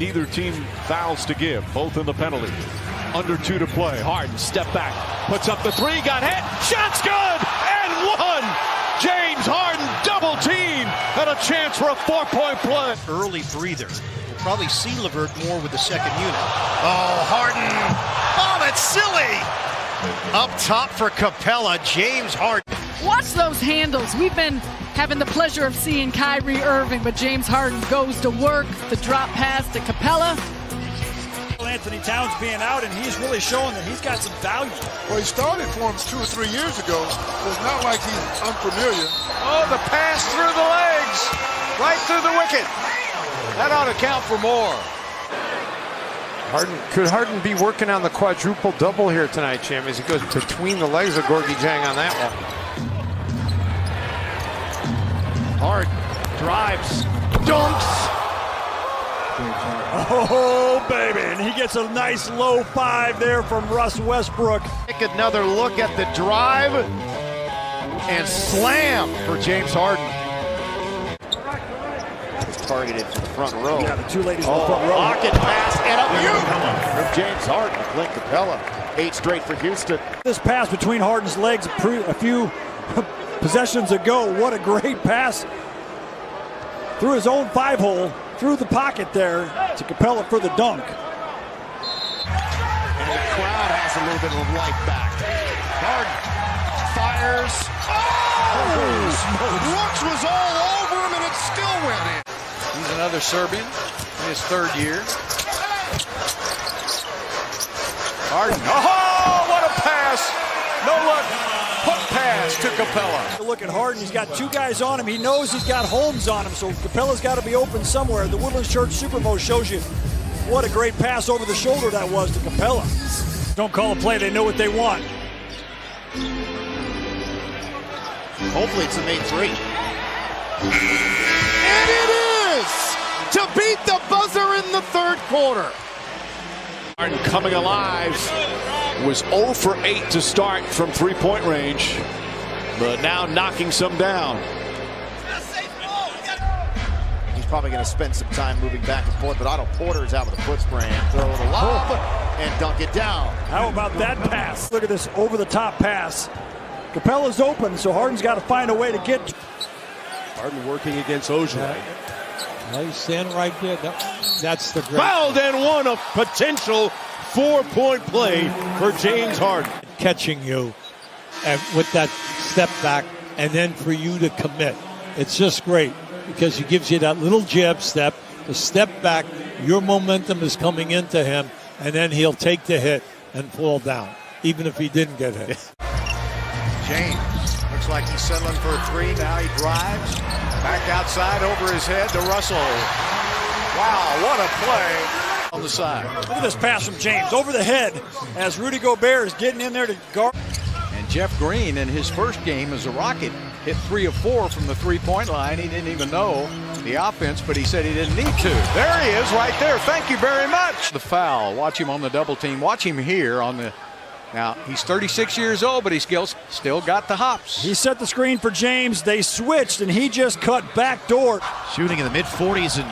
neither team fouls to give, both in the penalty. Under 2 to play. Harden, step back, puts up the 3, got hit, shot's good, and one! James Harden double team, and a chance for a 4-point play. Early breather. We'll probably see LeVert more with the second unit. Oh, Harden! Oh, that's silly! Up top for Capella, James Harden. Watch those handles. We've been having the pleasure of seeing Kyrie Irving, but James Harden goes to work. The drop pass to Capella. Anthony Towns being out, and he's really showing that he's got some value. Well, he started for him 2 or 3 years ago, so it's not like he's unfamiliar. Oh, the pass through the legs, right through the wicket. That ought to count for more. Could Harden be working on the quadruple double here tonight, Jim, as he goes between the legs of Gorgie Jang on that one? Harden drives, dunks. Oh, baby, and he gets a nice low 5 there from Russ Westbrook. Take another look at the drive and slam for James Harden. It's targeted to the front row. Yeah, the 2 ladies in the front row. Pocket pass and a from James Harden. Clint Capella, 8 straight for Houston. This pass between Harden's legs a few possessions ago. What a great pass through his own 5-hole. Through the pocket there to Capella for the dunk. And the crowd has a little bit of life back. Harden fires. Oh! Brooks was all over him and it still went in. He's another Serbian in his 3rd year. Harden. Oh, what a pass! No look. Hook pass to Capella. Look at Harden. He's got 2 guys on him. He knows he's got Holmes on him, so Capella's got to be open somewhere. The Woodlands Church Supermo shows you what a great pass over the shoulder that was to Capella. Don't call a play. They know what they want. Hopefully it's a made 3. And it is! To beat the buzzer in the 3rd quarter. Harden coming alive. Was 0 for 8 to start from 3-point range, but now knocking some down. He's probably going to spend some time moving back and forth, but Otto Porter's out with a foot sprain. Throw the lob and dunk it down. How about that pass? Look at this over-the-top pass. Capella's open, so Harden's got to find a way to get. Harden working against Ojai. Well, he's standing right there. That's the great. Fouled and one, a potential 4-point play for James Harden. Catching you with that step back and then for you to commit. It's just great because he gives you that little jab step, the step back, your momentum is coming into him, and then he'll take the hit and fall down, even if he didn't get hit. James looks like he's settling for a 3. Now he drives. Back outside over his head to Russell. Wow, what a play. On the side. Look at this pass from James over the head as Rudy Gobert is getting in there to guard. And Jeff Green in his first game as a Rocket hit 3 of 4 from the 3-point line. He didn't even know the offense, but he said he didn't need to. There he is right there. Thank you very much. The foul. Watch him on the double team. Watch him here on the. Now, he's 36 years old, but he still got the hops. He set the screen for James. They switched, and he just cut back door. Shooting in the mid-40s and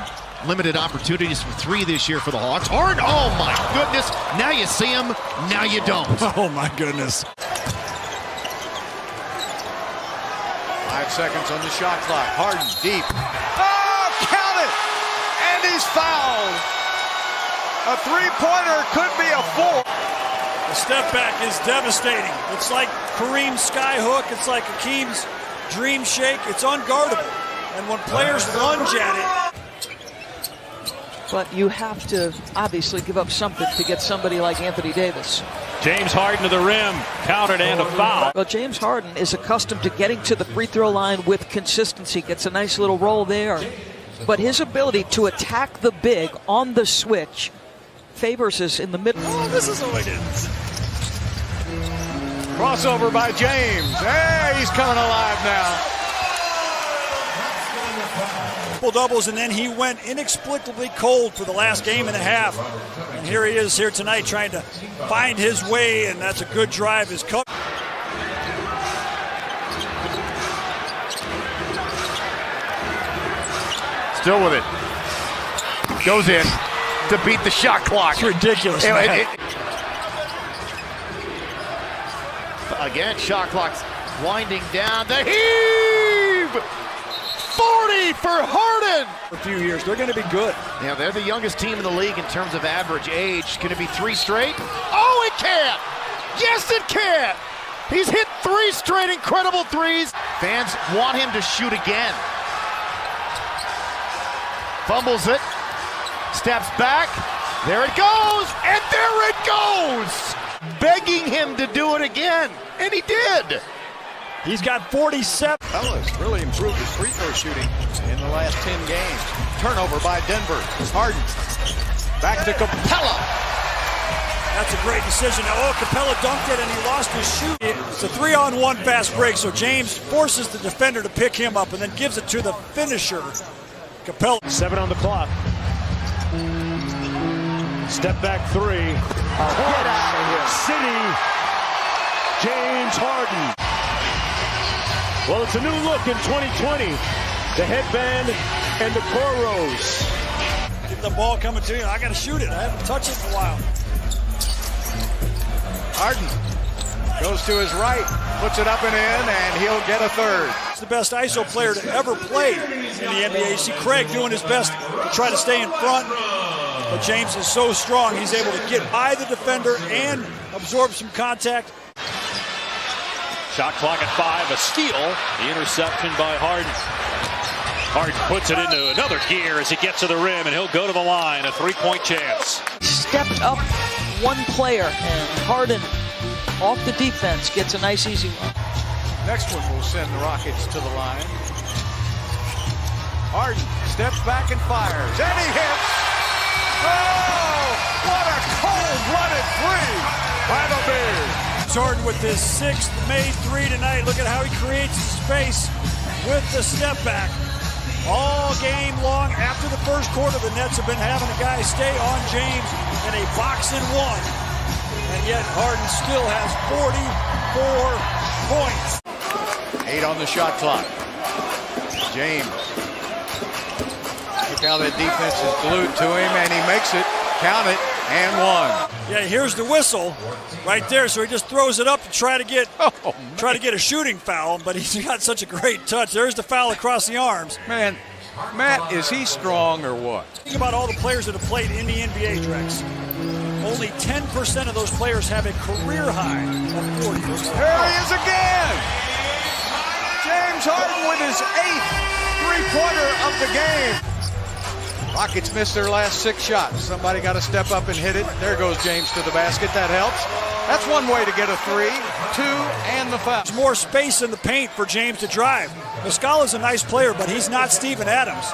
limited opportunities for 3 this year for the Hawks. Harden, oh my goodness. Now you see him, now you don't. Oh my goodness. 5 seconds on the shot clock. Harden deep. Oh, count it! And he's fouled. A 3-pointer could be a 4. The step back is devastating. It's like Kareem's sky hook. It's like Hakeem's dream shake. It's unguardable. And when players lunge at it. But you have to obviously give up something to get somebody like Anthony Davis. James Harden to the rim. Countered and a foul. Well, James Harden is accustomed to getting to the free throw line with consistency. Gets a nice little roll there. But his ability to attack the big on the switch favors us in the middle. Oh, this is a Wiggins. Crossover by James. Hey, he's coming alive now. Doubles, and then he went inexplicably cold for the last game and a half. And here he is here tonight trying to find his way, and that's a good drive. His cut. Still with it. Goes in. to beat the shot clock. It's ridiculous. Again, shot clock's winding down. The heave! 40 for Harden! For a few years, they're going to be good. Yeah, they're the youngest team in the league in terms of average age. Can it be 3 straight? Oh, it can! Yes, it can! He's hit 3 straight incredible threes. Fans want him to shoot again. Fumbles it. Steps back. There it goes! And there it goes! Begging him to do it again. And he did. He's got 47. Capela's really improved his free throw shooting in the last 10 games. Turnover by Denver. Harden. Back to Capela. That's a great decision. Now, Capela dunked it and he lost his shoot. It's a 3-on-1 fast break, so James forces the defender to pick him up and then gives it to the finisher, Capela. 7 on the clock. Step back 3. Get out of here. City. James Harden. Well, it's a new look in 2020. The headband and the cornrows. Get the ball coming to you. I got to shoot it. I haven't touched it in a while. Harden goes to his right, puts it up and in, and he'll get a third. He's the best ISO player to ever play in the NBA. You see Craig doing his best to try to stay in front, but James is so strong, he's able to get by the defender and absorb some contact. Shot clock at 5, a steal. The interception by Harden. Harden puts it into another gear as he gets to the rim, and he'll go to the line, a 3-point chance. Stepped up one player, and Harden off the defense gets a nice easy one. Next one will send the Rockets to the line. Harden steps back and fires, and he hits. Oh, what a cold-blooded three by the Bears. Harden with his 6th made 3 tonight. Look at how he creates space with the step back. All game long after the first quarter, the Nets have been having a guy stay on James in a box and 1. And yet Harden still has 44 points. 8 on the shot clock. James. Look how that defense is glued to him, and he makes it. Count it, and 1. Yeah, here's the whistle right there. So he just throws it up to try to get a shooting foul, but he's got such a great touch. There's the foul across the arms. Man, Matt, is he strong or what? Think about all the players that have played in the NBA, Drex. Only 10% of those players have a career high of 40. There he is again! James Harden with his 8th three-pointer of the game. Rockets missed their last 6 shots. Somebody got to step up and hit it. There goes James to the basket. That helps. That's one way to get a 3, 2, and the foul. There's more space in the paint for James to drive. Muscala's a nice player, but he's not Steven Adams.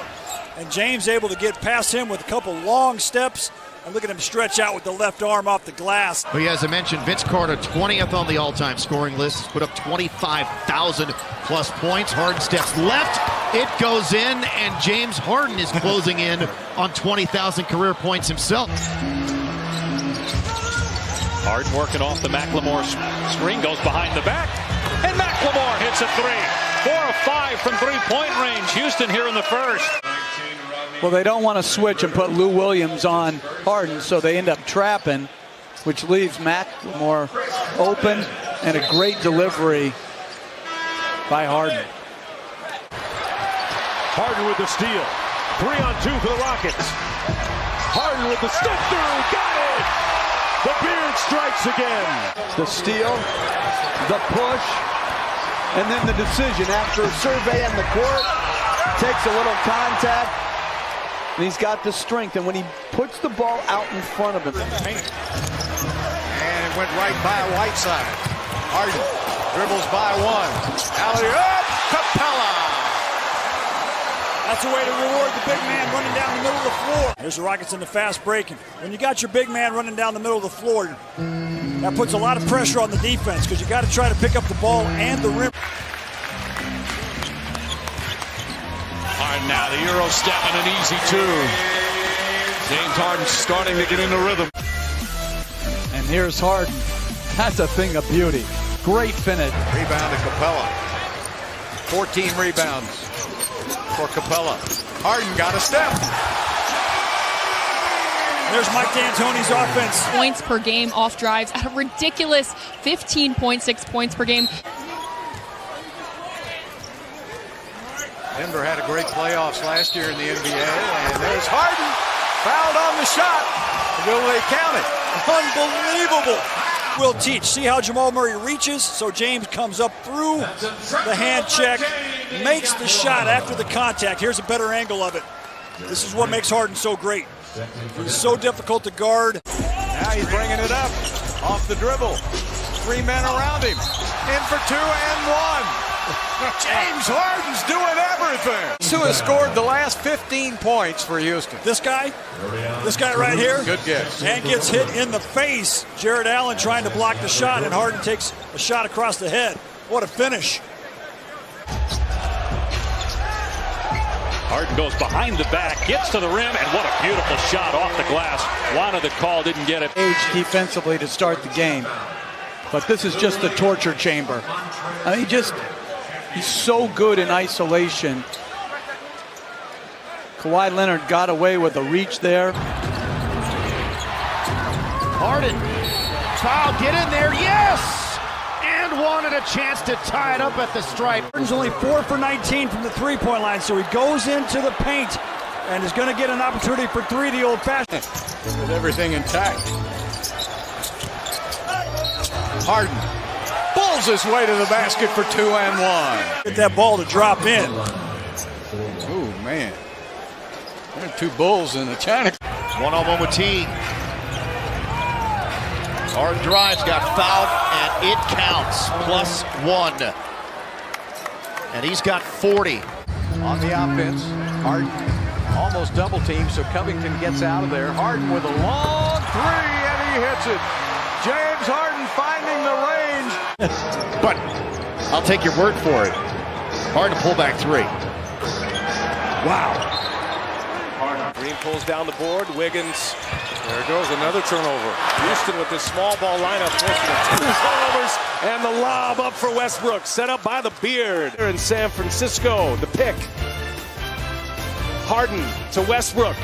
And James able to get past him with a couple long steps. And look at him stretch out with the left arm off the glass. Well, as I mentioned, Vince Carter, 20th on the all-time scoring list. He's put up 25,000 plus points. Harden steps left. It goes in, and James Harden is closing in on 20,000 career points himself. Harden working off the McLemore screen, goes behind the back, and McLemore hits a 3. 4 of 5 from three-point range. Houston here in the first. Well, they don't want to switch and put Lou Williams on Harden, so they end up trapping, which leaves McLemore open, and a great delivery by Harden. Harden with the steal. 3 on 2 for the Rockets. Harden with the step through. Got it! The beard strikes again. The steal, the push, and then the decision after a survey on the court. Takes a little contact. And he's got the strength, and when he puts the ball out in front of him. And it went right by Whiteside. Harden dribbles by 1. Alley-oop, Capela. That's a way to reward the big man running down the middle of the floor. There's the Rockets in the fast break. When you got your big man running down the middle of the floor, that puts a lot of pressure on the defense because you got to try to pick up the ball and the rim. Harden now, the Euro step and an easy 2. James Harden starting to get into rhythm. And here's Harden. That's a thing of beauty. Great finish. Rebound to Capela. 14 rebounds for Capela. Harden got a step. There's Mike D'Antoni's offense. Points per game off drives at a ridiculous 15.6 points per game. Denver had a great playoffs last year in the NBA, and there's Harden fouled on the shot. Will they count it? Unbelievable. Will teach. See how Jamal Murray reaches? So James comes up through the hand check, makes the shot after the contact. Here's a better angle of it. This is what makes Harden so great. He's so difficult to guard. Now he's bringing it up off the dribble. 3 men around him. In for 2 and 1. James Harden's doing everything. Who has scored the last 15 points for Houston? This guy right here. Good guess. And gets hit in the face. Jared Allen trying to block the shot, and Harden takes a shot across the head. What a finish. Harden goes behind the back, gets to the rim, and what a beautiful shot off the glass. Wanted the call, didn't get it. Defensively to start the game. But this is just the torture chamber. I mean, he's so good in isolation. Kawhi Leonard got away with a reach there. Harden, foul, get in there, yes! And wanted a chance to tie it up at the stripe. Harden's only 4 for 19 from the three-point line, so he goes into the paint and is going to get an opportunity for 3 the old-fashioned. With everything intact. Harden pulls his way to the basket for 2 and 1. Get that ball to drop in. Oh, man. There are 2 Bulls in the China. One-on-one with T. Harden drives, got fouled, and it counts. +1. And he's got 40. On the offense, Harden almost double teamed, so Covington gets out of there. Harden with a long 3, and he hits it. James Harden finding the range. But I'll take your word for it. Hard to pull back 3. Wow. Green pulls down the board. Wiggins. There goes another turnover. Houston with this small ball lineup forcing 2 turnovers, and the lob up for Westbrook, set up by the Beard. Here in San Francisco, the pick. Harden to Westbrook.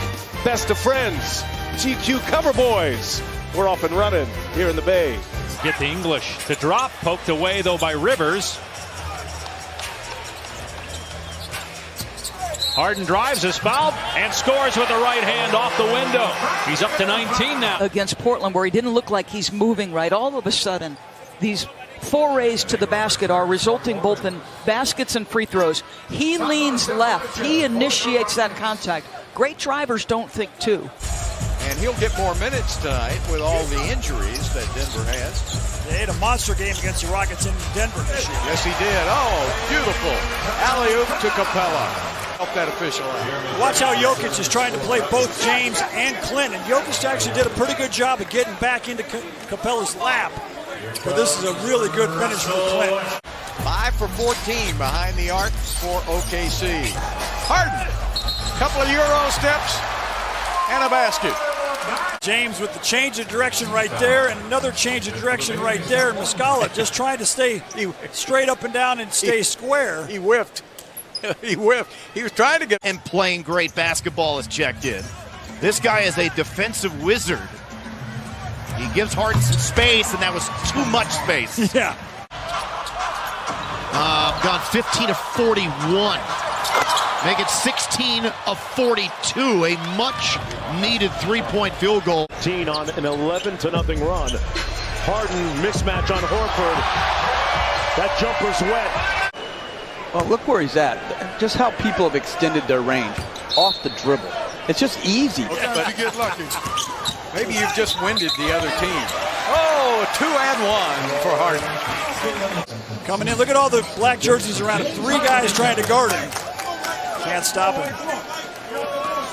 Best of friends. GQ cover boys. We're off and running here in the Bay. Get the English to drop. Poked away, though, by Rivers. Harden drives, is fouled, and scores with the right hand off the window. He's up to 19 now. Against Portland, where he didn't look like he's moving right, all of a sudden, these forays to the basket are resulting both in baskets and free throws. He leans left. He initiates that contact. Great drivers don't think too. And he'll get more minutes tonight with all the injuries that Denver has. They had a monster game against the Rockets in Denver this year. Yes, he did. Oh, beautiful. Alley-oop to Capella. Help that official out. Watch how Jokic is trying to play both James and Clint. And Jokic actually did a pretty good job of getting back into Capella's lap. But this is a really good finish for Clint. 5 for 14 behind the arc for OKC. Harden. Couple of Euro steps and a basket. James with the change of direction right there, and another change of direction right there. And Muscala just trying to stay straight up and down and stay square. He whiffed. He whiffed. He was trying to get. And playing great basketball is checked in. This guy is a defensive wizard. He gives Harden some space, and that was too much space. Yeah. Gone 15 of 41. Make it 16 of 42. A much-needed three-point field goal. On an 11-0 run. Harden mismatch on Horford. That jumper's wet. Well, look where he's at. Just how people have extended their range off the dribble. It's just easy. Okay, but you get lucky. Maybe you've just winded the other team. Oh, 2 and 1 for Harden. Coming in, look at all the black jerseys around him. 3 guys trying to guard him. Can't stop him.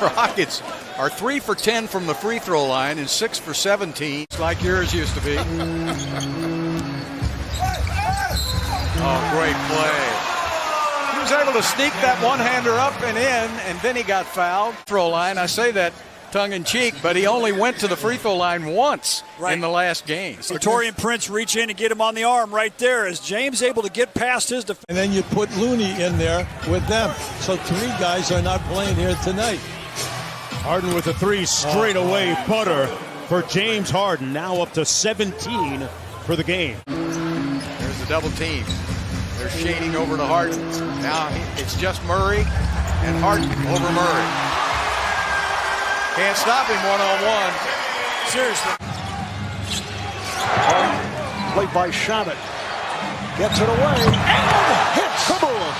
Rockets are 3 for 10 from the free throw line and 6 for 17, like yours used to be. Oh, great play. He was able to sneak that one-hander up and in, and then he got fouled. Throw line, I say that tongue-in-cheek, but he only went to the free throw line once in the last game. So Torian Prince reach in and get him on the arm right there as James able to get past his defense. And then you put Looney in there with them. So 3 guys are not playing here tonight. Harden with a three straight away butter for James Harden. Now up to 17 for the game. There's the double team. They're shading over to Harden. Now it's just Murray and Harden over Murray. Can't stop him one-on-one. Seriously. Played by Shabbat. Gets it away. And hits. Come on.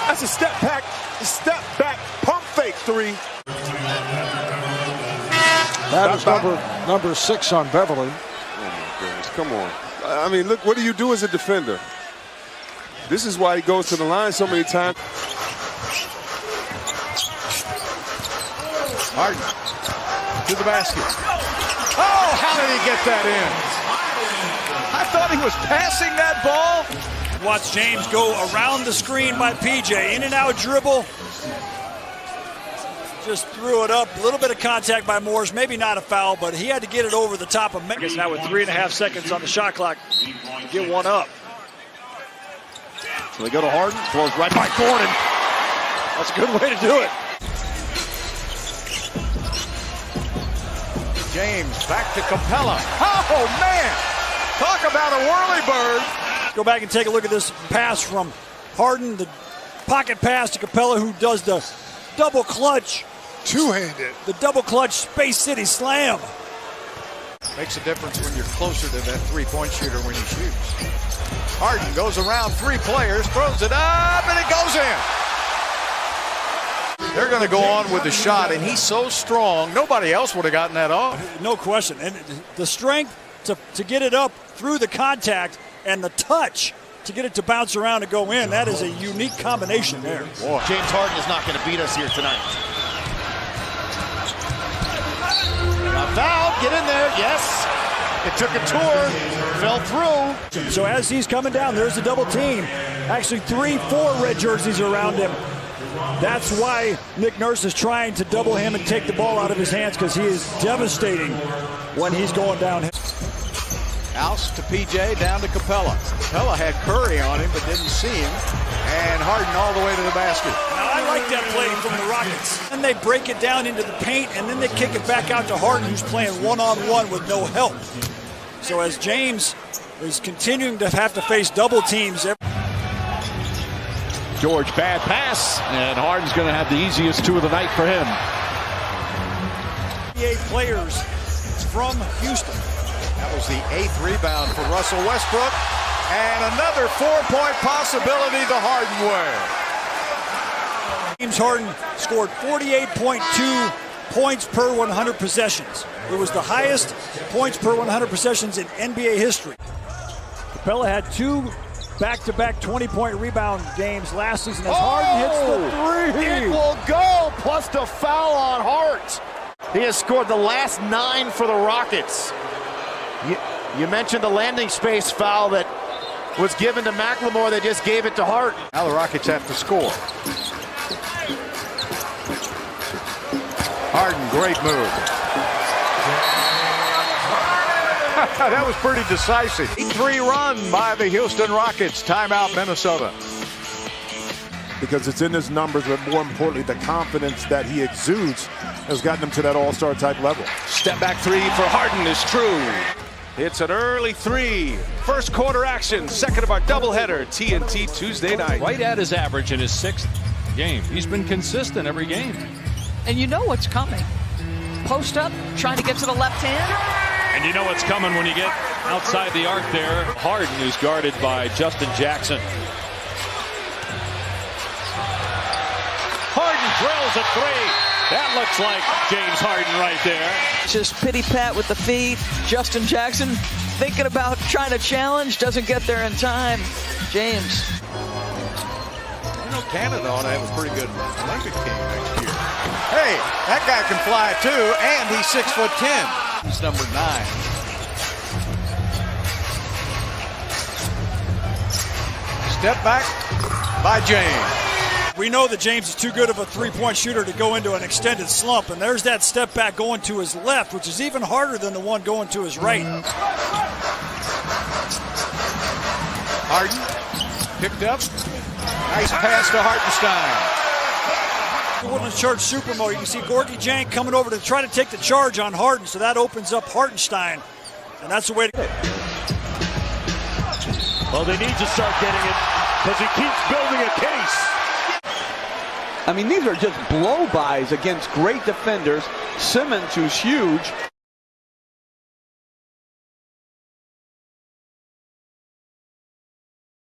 That's a step back pump fake three. That is number 6 on Beverly. Oh my goodness, come on. I mean, look, what do you do as a defender? This is why he goes to the line so many times. Harden to the basket. Oh, how did he get that in? I thought he was passing that ball. Watch James go around the screen by PJ. In and out dribble. Just threw it up. A little bit of contact by Morris. Maybe not a foul, but he had to get it over the top of Memphis. Now with 3.5 seconds on the shot clock, get one up. So they go to Harden. Throws right by Gordon. That's a good way to do it. James back to Capella. Oh, man. Talk about a whirly bird. Go back and take a look at this pass from Harden. The pocket pass to Capella, who does the double clutch. Two-handed. The double clutch Space City slam. Makes a difference when you're closer to that three-point shooter when you shoot. Harden goes around 3 players, throws it up, and it goes in. They're going to go on with the shot, and he's so strong, nobody else would have gotten that off. No question. And the strength to get it up through the contact and the touch to get it to bounce around and go in, that is a unique combination there. Boy. James Harden is not going to beat us here tonight. Foul, get in there, yes. It took a tour, fell through. So as he's coming down, there's a double team. Actually 3-4 red jerseys around him. That's why Nick Nurse is trying to double him and take the ball out of his hands, because he is devastating when he's going down. House to PJ, down to Capella. Capella had Curry on him but didn't see him. And Harden all the way to the basket. Now I like that play from the Rockets. And they break it down into the paint, and then they kick it back out to Harden, who's playing one-on-one with no help. So as James is continuing to have to face double teams. George, bad pass, and Harden's going to have the easiest 2 of the night for him. 8 players from Houston. That was the 8th rebound for Russell Westbrook. And another 4-point possibility the Harden way. James Harden scored 48.2 points per 100 possessions. It was the highest points per 100 possessions in NBA history. Capella had 2 back-to-back 20-point rebound games last season as Harden hits the 3. It will go, plus the foul on Hart. He has scored the last 9 for the Rockets. You mentioned the landing space foul that was given to McLemore. They just gave it to Hart. Now the Rockets have to score. Harden, great move. That was pretty decisive. 3 run by the Houston Rockets. Timeout, Minnesota. Because it's in his numbers, but more importantly, the confidence that he exudes has gotten him to that all-star type level. Step back 3 for Harden is true. It's an early 3. First quarter action, second of our doubleheader, TNT Tuesday night. Right at his average in his 6th game. He's been consistent every game. And you know what's coming. Post up, trying to get to the left hand. And you know what's coming when you get outside the arc there. Harden, who's guarded by Justin Jackson. Harden drills a 3. That looks like James Harden right there. Just pity-pat with the feet. Justin Jackson thinking about trying to challenge, doesn't get there in time. James. You know, Canada ought to have a pretty good Olympic team next year. Hey, that guy can fly too, and he's 6'10". He's number 9. Step back by James. We know that James is too good of a three-point shooter to go into an extended slump, and there's that step back going to his left, which is even harder than the one going to his right. Harden picked up. Nice pass to Hartenstein. The Woodlands Church Supermo. You can see Gorgie Jank coming over to try to take the charge on Harden, so that opens up Hartenstein. And that's the way to go. Well, they need to start getting it because he keeps building a case. I mean, these are just blow-bys against great defenders. Simmons, who's huge,